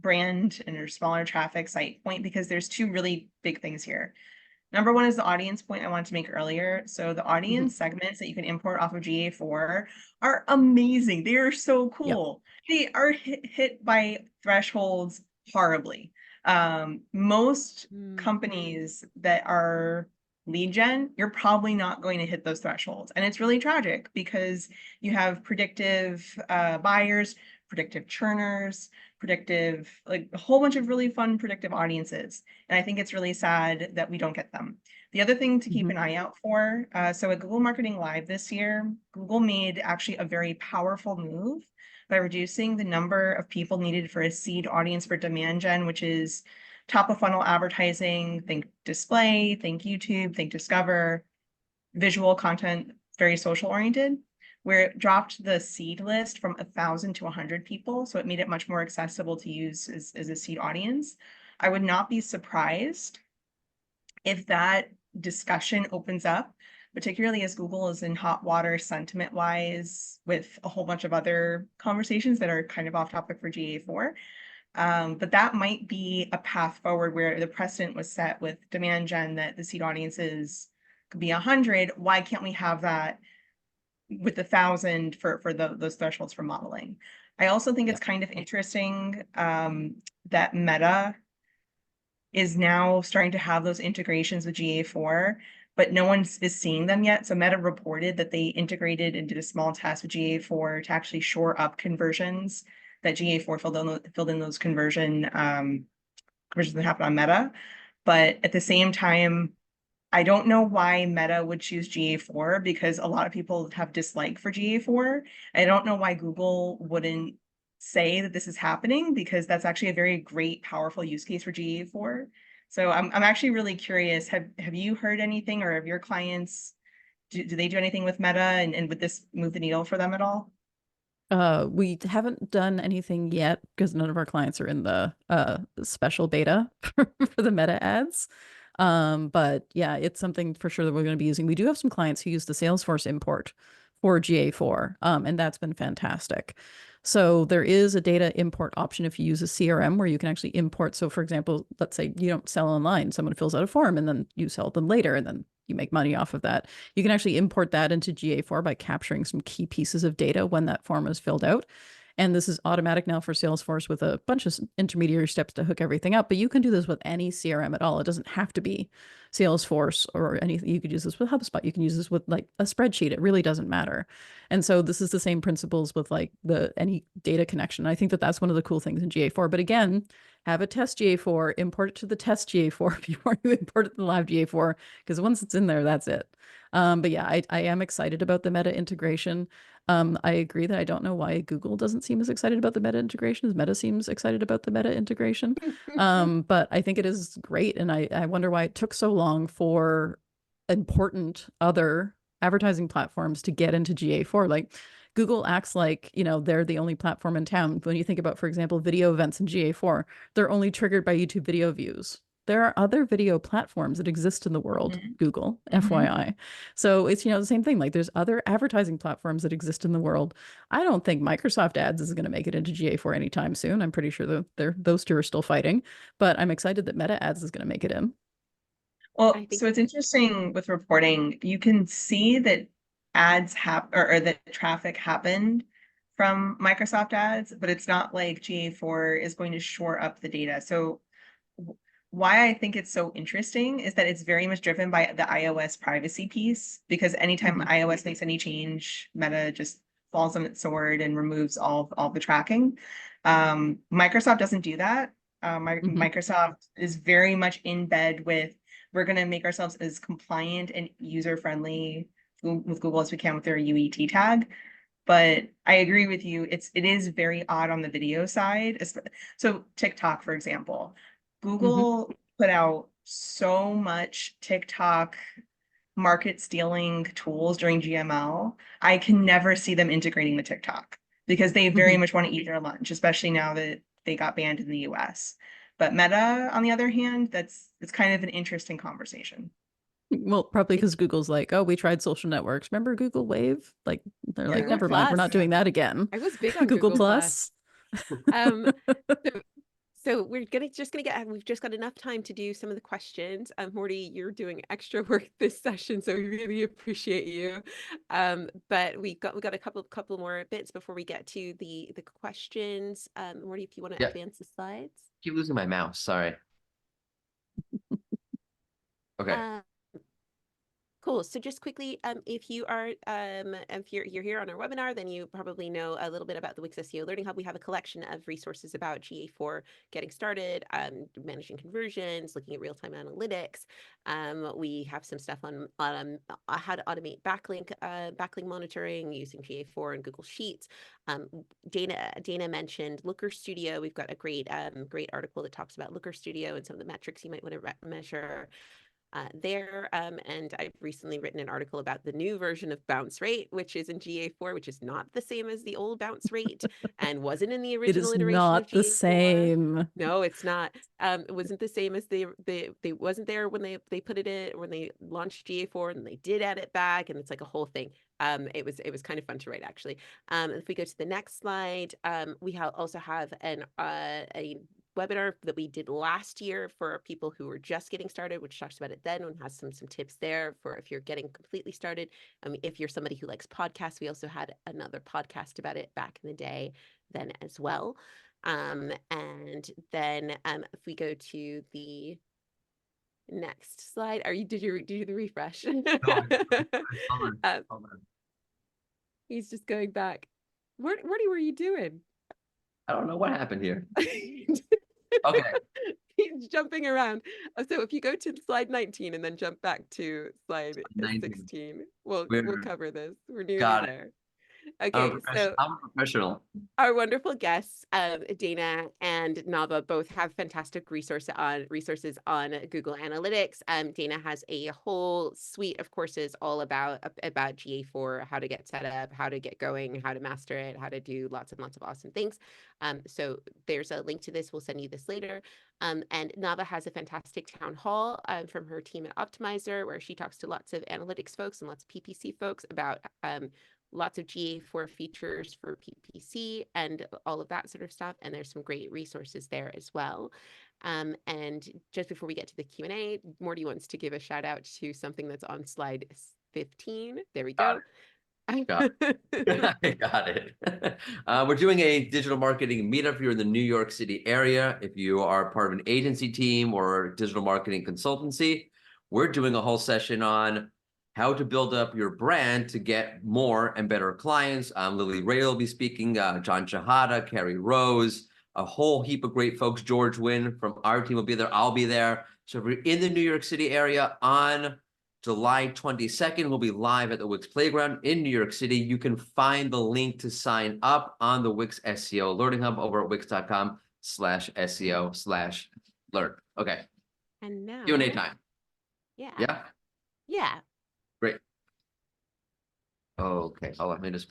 brand and or smaller traffic site point, because there's two really big things here. Number one is the audience point I wanted to make earlier. So the audience segments that you can import off of GA4 are amazing. They are so cool. They are hit by thresholds horribly. Most companies that are lead gen, you're probably not going to hit those thresholds. And it's really tragic because you have predictive buyers, predictive churners, predictive, like a whole bunch of really fun predictive audiences. And I think it's really sad that we don't get them. The other thing to keep an eye out for, so at Google Marketing Live this year, Google made actually a very powerful move by reducing the number of people needed for a seed audience for demand gen, which is top of funnel advertising, think display, think YouTube, think Discover, visual content, very social oriented, where it dropped the seed list from 1,000 to 100 people. So it made it much more accessible to use as a seed audience. I would not be surprised if that discussion opens up, particularly as Google is in hot water sentiment wise with a whole bunch of other conversations that are kind of off topic for GA4. But that might be a path forward where the precedent was set with demand gen that the seed audiences could be 100. Why can't we have that with 1,000 for those thresholds for modeling? I also think it's kind of interesting that Meta is now starting to have those integrations with GA4, but no one is seeing them yet. So Meta reported that they integrated and did a small test with GA4 to actually shore up conversions, that GA4 filled in those conversions that happen on Meta. But at the same time, I don't know why Meta would choose GA4 because a lot of people have dislike for GA4. I don't know why Google wouldn't say that this is happening because that's actually a very great, powerful use case for GA4. So I'm actually really curious. Have you heard anything, or have your clients, do they do anything with Meta, and would this move the needle for them at all? We haven't done anything yet because none of our clients are in the special beta for the Meta ads. But yeah, it's something for sure that we're going to be using. We do have some clients who use the Salesforce import for GA4, and that's been fantastic. So there is a data import option if you use a CRM where you can actually import. So for example, let's say you don't sell online, someone fills out a form and then you sell them later, and then you make money off of that. You can actually import that into GA4 by capturing some key pieces of data when that form is filled out. And this is automatic now for Salesforce with a bunch of intermediary steps to hook everything up. But you can do this with any CRM at all. It doesn't have to be Salesforce or anything. You could use this with HubSpot. You can use this with like a spreadsheet. It really doesn't matter. And so this is the same principles with like any data connection. I think that that's one of the cool things in GA4. But again, have a test GA4, import it to the test GA4 before you import it to the live GA4, because once it's in there, that's it. But yeah, I am excited about the meta integration. I agree that I don't know why Google doesn't seem as excited about the meta integration as Meta seems excited about the meta integration. But I think it is great. And I wonder why it took so long for important other advertising platforms to get into GA4. Like Google acts like, they're the only platform in town. When you think about, for example, video events in GA4, they're only triggered by YouTube video views. There are other video platforms that exist in the world, Google, FYI. So it's, the same thing. Like there's other advertising platforms that exist in the world. I don't think Microsoft Ads is going to make it into GA4 anytime soon. I'm pretty sure that those two are still fighting, but I'm excited that Meta Ads is going to make it in. Well, so it's interesting with reporting, you can see that ads or that traffic happened from Microsoft Ads, but it's not like GA4 is going to shore up the data. So why I think it's so interesting is that it's very much driven by the iOS privacy piece, because anytime iOS makes any change, Meta just falls on its sword and removes all the tracking. Microsoft doesn't do that. Microsoft is very much in bed with, we're going to make ourselves as compliant and user-friendly with Google as we can with their UET tag. But I agree with you. It is very odd on the video side. So TikTok, for example, Google put out so much TikTok market stealing tools during GML. I can never see them integrating the TikTok because they very much want to eat their lunch, especially now that they got banned in the US. But Meta, on the other hand, it's kind of an interesting conversation. Well, probably because Google's like, oh, we tried social networks. Remember Google Wave? Like they're like, never mind, we're not doing that again. I was big on Google Plus. So we've just got enough time to do some of the questions. Morty, you're doing extra work this session, so we really appreciate you. But we got a couple more bits before we get to the questions. Morty, if you want to advance the slides. Keep losing my mouse. Sorry. Okay. Cool. So just quickly, if you're here on our webinar, then you probably know a little bit about the Wix SEO Learning Hub. We have a collection of resources about GA4 getting started, managing conversions, looking at real-time analytics. We have some stuff on how to automate backlink monitoring using GA4 and Google Sheets. Dana mentioned Looker Studio. We've got a great article that talks about Looker Studio and some of the metrics you might want to measure. There. And I've recently written an article about the new version of bounce rate, which is in GA4, which is not the same as the old bounce rate and wasn't in the original iteration of GA4. It is not the same. No, it's not. It wasn't the same as they wasn't there when they put it in, when they launched GA4, and they did add it back, and it's like a whole thing. It was kind of fun to write, actually. If we go to the next slide, we also have a webinar that we did last year for people who were just getting started, which talks about it then and has some tips there for if you're getting completely started. If you're somebody who likes podcasts, we also had another podcast about it back in the day then as well. And then if we go to the next slide, did you do the refresh? He's just going back. What were you doing? I don't know what happened here. Okay. He's jumping around. So if you go to slide 19 and then jump back to slide 16, we'll cover this. We're nearly there. Okay, so I'm a professional. Our wonderful guests, Dana and Nava, both have fantastic resources on Google Analytics. Dana has a whole suite of courses all about GA4, how to get set up, how to get going, how to master it, how to do lots and lots of awesome things. So there's a link to this. We'll send you this later. And Nava has a fantastic town hall from her team at Optimizer, where she talks to lots of analytics folks and lots of PPC folks about lots of GA4 features for PPC and all of that sort of stuff. And there's some great resources there as well. And just before we get to the Q&A, Morty wants to give a shout out to something that's on slide 15. There we go. Got I got it. We're doing a digital marketing meetup here in the New York City area. If you are part of an agency team or digital marketing consultancy, we're doing a whole session on how to build up your brand to get more and better clients. Lily Ray will be speaking, John Shahada, Carrie Rose, a whole heap of great folks. George Wynn from our team will be there. I'll be there. So if you're in the New York City area on July 22nd, we'll be live at the Wix Playground in New York City. You can find the link to sign up on the Wix SEO Learning Hub over at wix.com/SEO/learn. Okay. And now Q&A time. Yeah. Yeah. Yeah. Great. Okay. Oh, let me just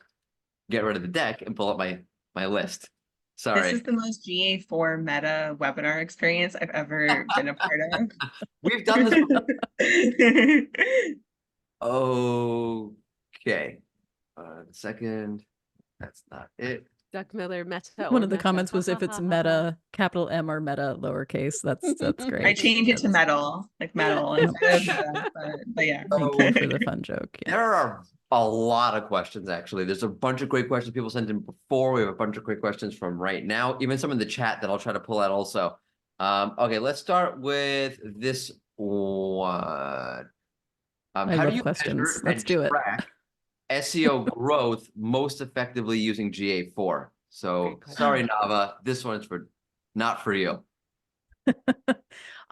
get rid of the deck and pull up my list. Sorry. This is the most GA4 meta webinar experience I've ever been a part of. We've done this before. Okay. Second. That's not it. Duck Miller meta. One or of the meta. comments was if it's meta, capital M or meta, lowercase. That's great. I changed it to That's- metal, like metal instead of meta, but yeah. Thank you for the fun joke. Yeah. There are a lot of questions, actually. There's a bunch of great questions people sent in before. We have a bunch of great questions from right now, even some in the chat that I'll try to pull out also. Okay, let's start with this one. I How do love you questions. measure Let's and do it. track SEO growth most effectively using GA4? So Great question. sorry, Nava, this one's not for you.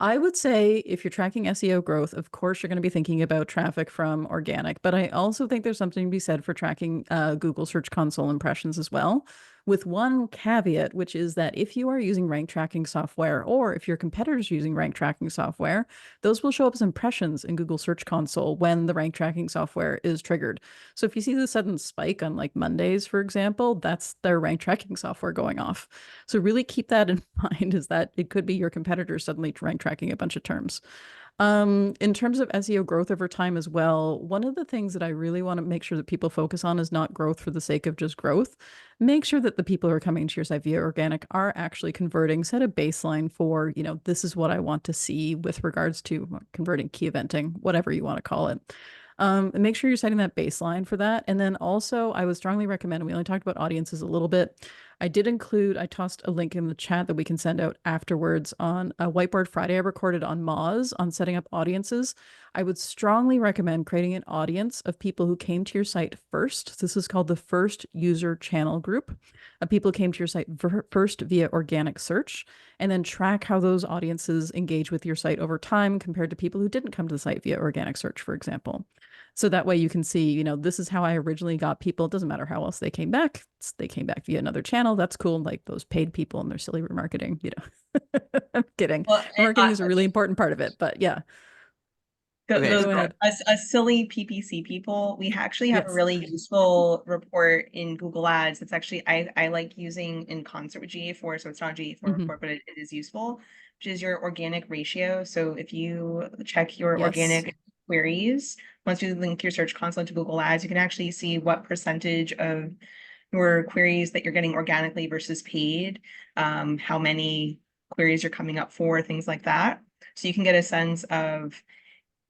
I would say if you're tracking SEO growth, of course, you're going to be thinking about traffic from organic, but I also think there's something to be said for tracking Google Search Console impressions as well, with one caveat, which is that if you are using rank tracking software, or if your competitor's using rank tracking software, those will show up as impressions in Google Search Console when the rank tracking software is triggered. So if you see the sudden spike on like Mondays, for example, that's their rank tracking software going off. So really keep that in mind, is that it could be your competitor suddenly rank tracking a bunch of terms. In terms of SEO growth over time as well, one of the things that I really want to make sure that people focus on is not growth for the sake of just growth. Make sure that the people who are coming to your site via organic are actually converting. Set a baseline for, this is what I want to see with regards to converting, key eventing, whatever you want to call it. And make sure you're setting that baseline for that. And then also, I would strongly recommend, we only talked about audiences a little bit. I tossed a link in the chat that we can send out afterwards on a Whiteboard Friday I recorded on Moz on setting up audiences. I would strongly recommend creating an audience of people who came to your site first. This is called the first user channel group. People came to your site first via organic search, and then track how those audiences engage with your site over time compared to people who didn't come to the site via organic search, for example. So that way you can see, this is how I originally got people. It doesn't matter how else they came back. They came back via another channel. That's cool. Like those paid people and their silly remarketing, I'm kidding. Well, Remarketing is a really important part of it, but yeah. Okay, Go ahead. A silly PPC people, we actually have a Yes. really useful report in Google Ads. It's actually, I like using in concert with GA4, so it's not a GA4 report, but it is useful, which is your organic ratio. So if you check your Yes. organic queries, once you link your Search Console to Google Ads, you can actually see what percentage of your queries that you're getting organically versus paid, how many queries you're coming up for, things like that. So you can get a sense of,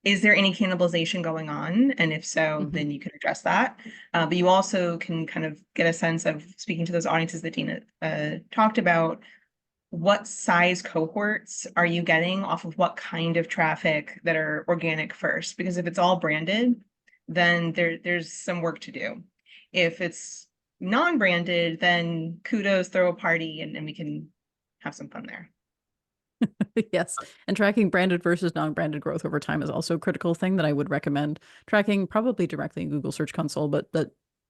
is there any cannibalization going on? And if so, then you can address that. But you also can kind of get a sense of, speaking to those audiences that Dina talked about, what size cohorts are you getting off of what kind of traffic that are organic first? Because if it's all branded, then there's some work to do. If it's non-branded, then kudos, throw a party, and we can have some fun there. Yes. And tracking branded versus non-branded growth over time is also a critical thing that I would recommend tracking, probably directly in Google Search Console, but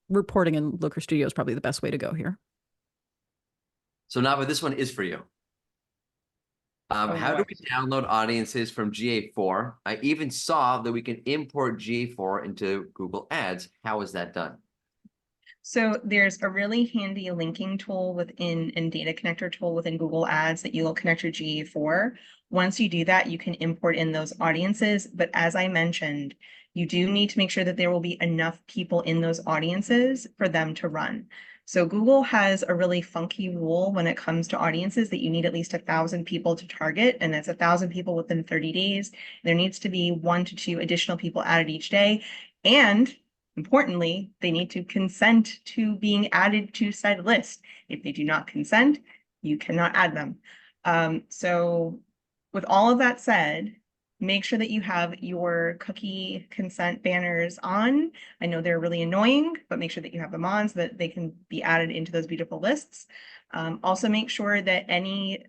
reporting in Looker Studio is probably the best way to go here. So Nava, this one is for you. How do we download audiences from GA4? I even saw that we can import GA4 into Google Ads. How is that done? So there's a really handy linking tool within, and data connector tool within Google Ads that you'll connect your GA4. Once you do that, you can import in those audiences. But as I mentioned, you do need to make sure that there will be enough people in those audiences for them to run. So Google has a really funky rule when it comes to audiences that you need at least 1,000 people to target, and that's 1,000 people within 30 days. There needs to be 1 to 2 additional people added each day. And importantly, they need to consent to being added to said list. If they do not consent, you cannot add them. So with all of that said, make sure that you have your cookie consent banners on. I know they're really annoying, but make sure that you have them on so that they can be added into those beautiful lists. Also make sure that any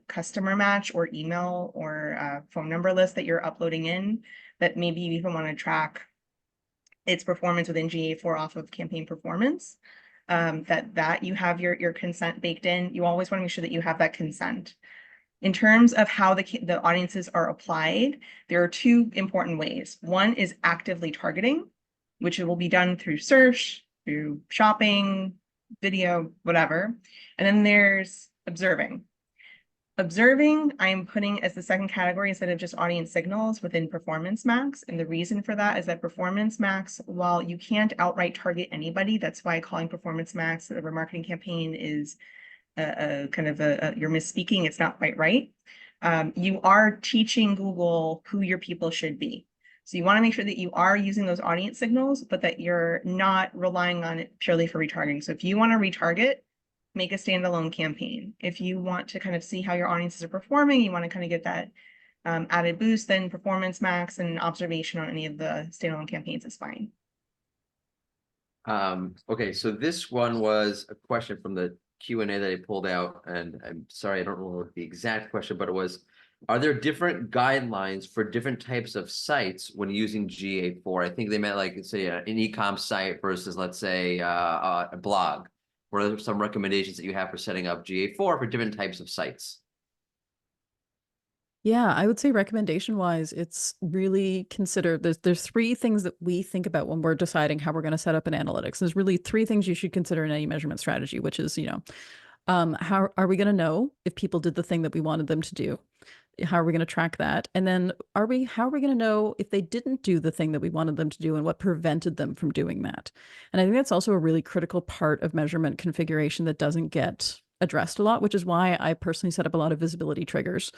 customer match or email or phone number list that you're uploading in, that maybe you even want to track its performance within GA4 off of campaign performance, that you have your consent baked in. You always want to make sure that you have that consent. In terms of how the audiences are applied, there are 2 important ways. One is actively targeting, which will be done through search, through shopping, video, whatever. And then there's observing. Observing, I'm putting as the second category instead of just audience signals within Performance Max. And the reason for that is that Performance Max, while you can't outright target anybody, that's why calling Performance Max a remarketing campaign is kind of you're misspeaking. It's not quite right. You are teaching Google who your people should be. So you want to make sure that you are using those audience signals, but that you're not relying on it purely for retargeting. So if you want to retarget, make a standalone campaign. If you want to kind of see how your audiences are performing, you want to kind of get that added boost, then Performance Max and observation on any of the standalone campaigns is fine. Okay, so this one was a question from the Q&A that I pulled out, and I'm sorry, I don't remember the exact question, but it was, are there different guidelines for different types of sites when using GA4? I think they meant like, say, an e-com site versus, let's say, a blog. What are some recommendations that you have for setting up GA4 for different types of sites? Yeah, I would say recommendation wise, it's really consider there's 3 things that we think about when we're deciding how we're going to set up an analytics. There's really 3 things you should consider in any measurement strategy, which is, how are we going to know if people did the thing that we wanted them to do? How are we going to track that? And then how are we going to know if they didn't do the thing that we wanted them to do and what prevented them from doing that? And I think that's also a really critical part of measurement configuration that doesn't get addressed a lot, which is why I personally set up a lot of visibility triggers.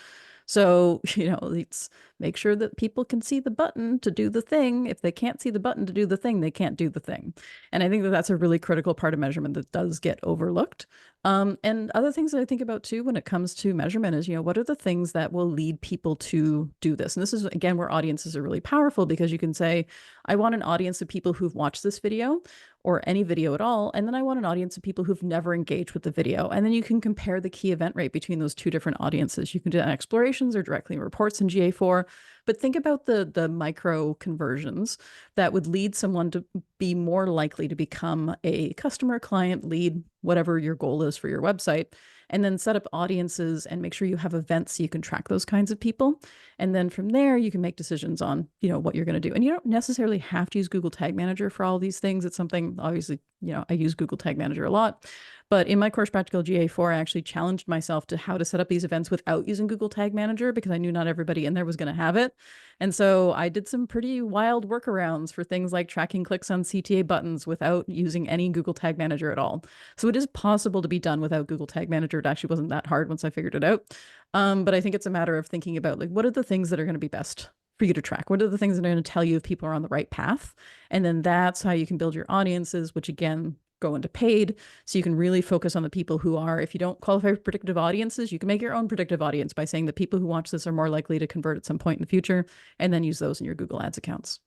So, let's make sure that people can see the button to do the thing. If they can't see the button to do the thing, they can't do the thing. And I think that that's a really critical part of measurement that does get overlooked. And other things that I think about too when it comes to measurement is, what are the things that will lead people to do this? And this is, again, where audiences are really powerful, because you can say, I want an audience of people who've watched this video or any video at all. And then I want an audience of people who've never engaged with the video. And then you can compare the key event rate between those 2 different audiences. You can do explorations or directly in reports in GA4, but think about the micro conversions that would lead someone to be more likely to become a customer, client, lead, whatever your goal is for your website. And then set up audiences and make sure you have events so you can track those kinds of people. And then from there, you can make decisions on, what you're going to do. And you don't necessarily have to use Google Tag Manager for all these things. It's something, obviously, I use Google Tag Manager a lot. But in my course Practical GA4, I actually challenged myself to how to set up these events without using Google Tag Manager, because I knew not everybody in there was going to have it. And so I did some pretty wild workarounds for things like tracking clicks on CTA buttons without using any Google Tag Manager at all. So it is possible to be done without Google Tag Manager. It actually wasn't that hard once I figured it out. But I think it's a matter of thinking about, like, what are the things that are going to be best for you to track? What are the things that are going to tell you if people are on the right path? And then that's how you can build your audiences, which again, go into paid. So you can really focus on the people who are, if you don't qualify for predictive audiences, you can make your own predictive audience by saying that people who watch this are more likely to convert at some point in the future, and then use those in your Google Ads accounts.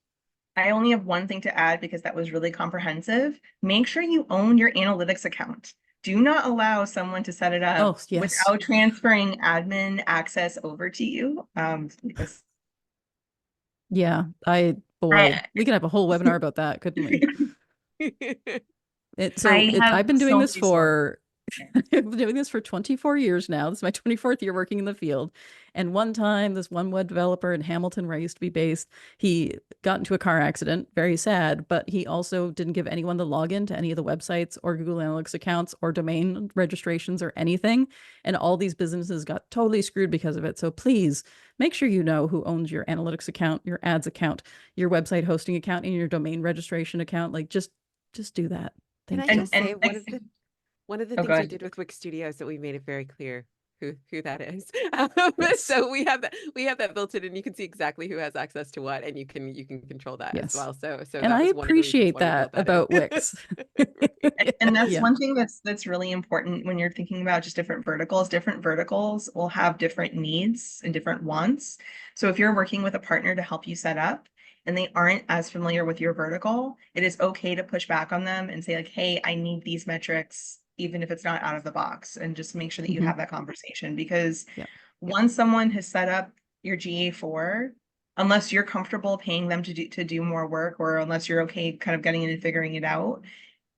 I only have one thing to add, because that was really comprehensive. Make sure you own your analytics account. Do not allow someone to set it up without transferring admin access over to you. Yeah, we could have a whole webinar about that, couldn't we? I've been doing this for I've been doing this for 24 years now. This is my 24th year working in the field. And one time, this one web developer in Hamilton, where I used to be based, he got into a car accident, very sad, but he also didn't give anyone the login to any of the websites or Google Analytics accounts or domain registrations or anything. And all these businesses got totally screwed because of it. So please make sure you know who owns your analytics account, your ads account, your website hosting account, and your domain registration account. Like, just do that. Can I Thank you. just say And one of the oh, things we good. did with Wix Studio is that we made it very clear who that is. Yes. So we have that built in, and you can see exactly who has access to what, and you can control that as Yes. well. So And that I was one of the reasons appreciate why we that built that about in. Wix. And that's Yeah. one thing that's really important when you're thinking about just different verticals. Different verticals will have different needs and different wants. So if you're working with a partner to help you set up and they aren't as familiar with your vertical, it is okay to push back on them and say like, hey, I need these metrics, even if it's not out of the box, and just make sure that you Mhm. have that conversation. Because Yeah. once someone has set up your GA4, unless you're comfortable paying them to do more work, or unless you're okay kind of getting in and figuring it out,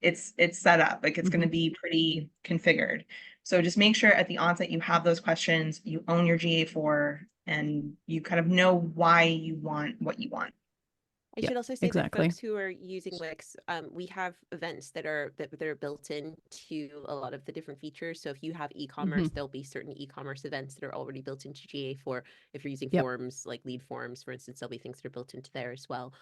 it's set up, like it's going to be pretty configured. So just make sure at the onset you have those questions, you own your GA4, and you kind of know why you want what you want. I Yeah, should also say that exactly. folks who are using Wix, we have events that are built in to a lot of the different features. So if you have e-commerce, there'll be certain e-commerce events that are already built into GA4. If you're using Yep. forms, like lead forms, for instance, there'll be things that are built into there as well.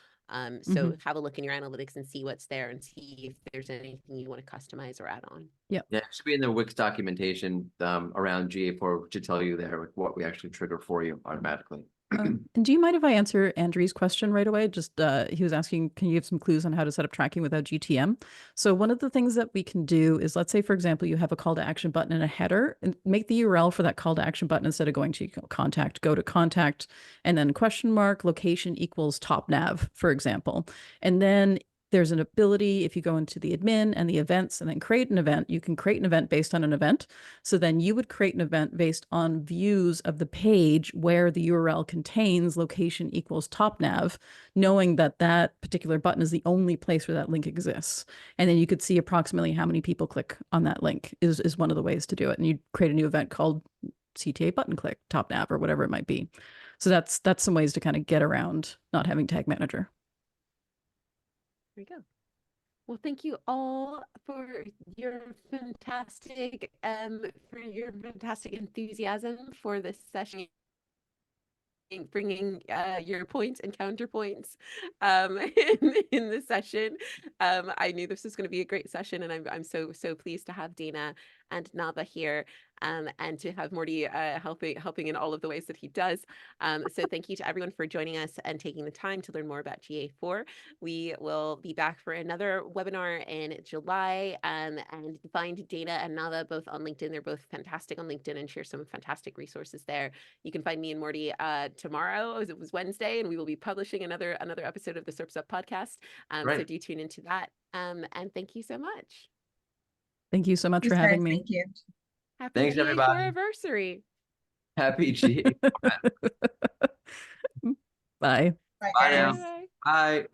So have a look in your analytics and see what's there, and see if there's anything you want to customize or add on. Yeah, it should be in the Wix documentation around GA4, which should tell you there what we actually trigger for you automatically. And do you mind if I answer Andrew's question right away? Just he was asking, can you give some clues on how to set up tracking without GTM? So one of the things that we can do is, let's say, for example, you have a call to action button and a header, and make the URL for that call to action button, instead of going to contact, go to contact, and then question mark location equals top nav, for example. And then there's an ability, if you go into the admin and the events and then create an event, you can create an event based on an event. So then you would create an event based on views of the page where the URL contains location equals top nav, knowing that that particular button is the only place where that link exists. And then you could see approximately how many people click on that link is one of the ways to do it. And you create a new event called CTA button click top nav or whatever it might be. So that's some ways to kind of get around not having tag manager. There you go. Well, thank you all for your fantastic enthusiasm for this session, bringing your points and counterpoints in the session. I knew this was going to be a great session, and I'm so pleased to have Dana and Nava here, and to have Morty helping in all of the ways that he does. So thank you to everyone for joining us and taking the time to learn more about GA4. We will be back for another webinar in July, and find Dana and Nava both on LinkedIn. They're both fantastic on LinkedIn and share some fantastic resources there. You can find me and Morty tomorrow, as it was Wednesday, and we will be publishing another episode of the SERPs Up podcast. So do tune into that. And thank you so much. Thank you so much for having me. Thank you. Happy Thanks, GA4 everybody. anniversary. Happy GA4. Bye. Bye, Bye now. guys. Bye. Bye.